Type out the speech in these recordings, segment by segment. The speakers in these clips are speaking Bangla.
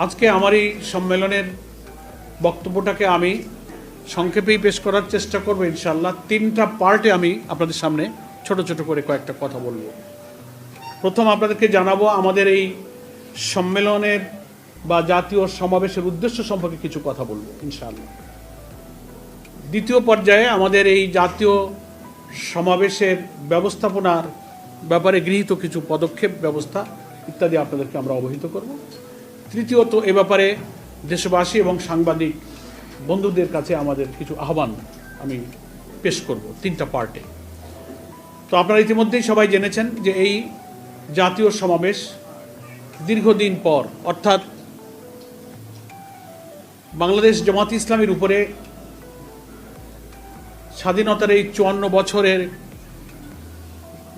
আজকে আমার এই সম্মেলনের বক্তব্যটাকে আমি সংক্ষেপেই পেশ করার চেষ্টা করব ইনশাআল্লাহ। তিনটা পার্টে আমি আপনাদের সামনে ছোট ছোট করে কয়েকটা কথা বলবো। প্রথম আপনাদেরকে জানাবো আমাদের এই সম্মেলনের বা জাতীয় সমাবেশের উদ্দেশ্য সম্পর্কে কিছু কথা বলবো ইনশাআল্লাহ। দ্বিতীয় পর্যায়ে আমাদের এই জাতীয় সমাবেশের ব্যবস্থাপনার ব্যাপারে গৃহীত কিছু পদক্ষেপ ব্যবস্থা ইত্যাদি আপনাদেরকে আমরা অবহিত করব। তৃতীয়ত এ ব্যাপারে দেশবাসী এবং সাংবাদিক বন্ধুদের কাছে আমাদের কিছু আহ্বান আমি পেশ করব তিনটা পার্টে। তো আপনারা ইতিমধ্যেই সবাই জেনেছেন যে এই জাতীয় সমাবেশ দীর্ঘদিন পর, অর্থাৎ বাংলাদেশ জামাত ইসলামীর উপরে স্বাধীনতার এই 54 বছরের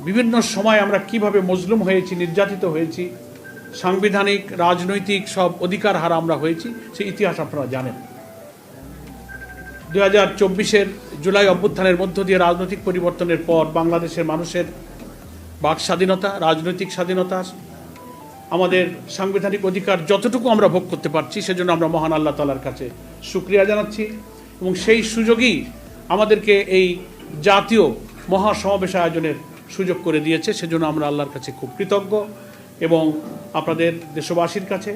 বিভিন্ন সময় আমরা কিভাবে মজলুম হয়েছি, নির্যাতিত হয়েছি, সাংবিধানিক রাজনৈতিক সব অধিকার হারা আমরা হয়েছি, সেই ইতিহাস আপনারা জানেন। 2024-এর জুলাই অভ্যুত্থানের মধ্য দিয়ে রাজনৈতিক পরিবর্তনের পর বাংলাদেশের মানুষের বাক স্বাধীনতা, রাজনৈতিক স্বাধীনতা, আমাদের সাংবিধানিক অধিকার যতটুকু আমরা ভোগ করতে পারছি সেজন্য আমরা মহান আল্লাহ তাআলার কাছে শুকরিয়া জানাচ্ছি। এবং সেই সুযোগই আমাদেরকে এই জাতীয় মহাসমাবেশ আয়োজনের সুযোগ করে দিয়েছে, সেজন্য আমরা আল্লাহর কাছে খুব কৃতজ্ঞ এবং আপনাদের দেশবাসীর কাছে,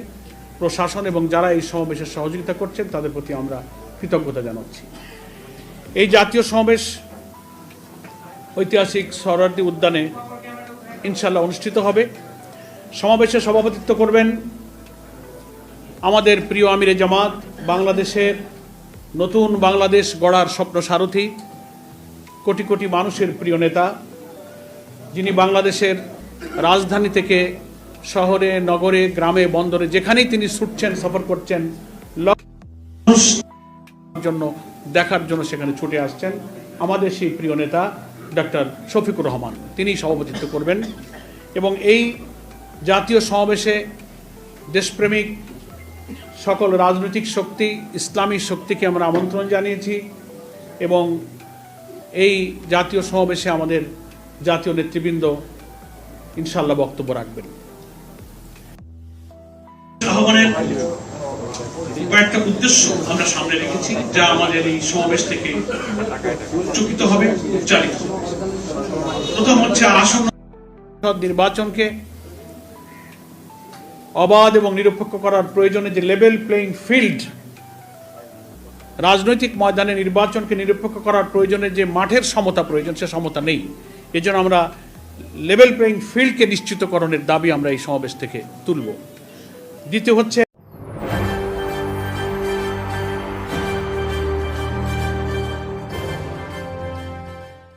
প্রশাসন এবং যারা এই সমাবেশের সহযোগিতা করছেন তাদের প্রতি আমরা কৃতজ্ঞতা জানাচ্ছি। এই জাতীয় সমাবেশ ঐতিহাসিক সোহরাওয়ার্দী উদ্যানে ইনশাআল্লাহ অনুষ্ঠিত হবে। সমাবেশে সভাপতিত্ব করবেন আমাদের প্রিয় আমিরে জামাত, বাংলাদেশের নতুন বাংলাদেশ গড়ার স্বপ্ন সারথি, কোটি কোটি মানুষের প্রিয় নেতা, যিনি বাংলাদেশের রাজধানী থেকে শহরে, নগরে, গ্রামে, বন্দরে যেখানেই তিনি ছুটছেন, সফর করছেন, জন্য দেখার জন্য সেখানে ছুটে আসছেন, আমাদের সেই প্রিয় নেতা ডক্টর শফিকুর রহমান, তিনি সভাপতিত্ব করবেন। এবং এই জাতীয় সমাবেশে দেশপ্রেমিক সকল রাজনৈতিক শক্তি, ইসলামী শক্তিকে আমরা আমন্ত্রণ জানিয়েছি এবং এই জাতীয় সমাবেশে আমাদের জাতীয় নেতৃবৃন্দ ইনশাআল্লাহ বক্তব্য রাখবেন। আহ্বানের কয়েকটা উদ্দেশ্য আমরা সামনে রেখেছি যা আমাদের এই সমাবেশ থেকে উচ্চারিত হবে। প্রথম হচ্ছে আসন্ন নির্বাচনকে অবাধ এবং নিরপেক্ষ করার প্রয়োজনে যে লেভেল প্লেইং ফিল্ড, রাজনৈতিক ময়দানে নির্বাচনকে নিরপেক্ষ করার প্রয়োজনে যে মাঠের সমতা প্রয়োজন, সে সমতা নেই। এজন্য আমরা লেভেল প্লেইং ফিল্ডকে নিশ্চিতকরণের দাবি আমরা এই সমাবেশ থেকে তুলব। দ্বিতীয় হচ্ছে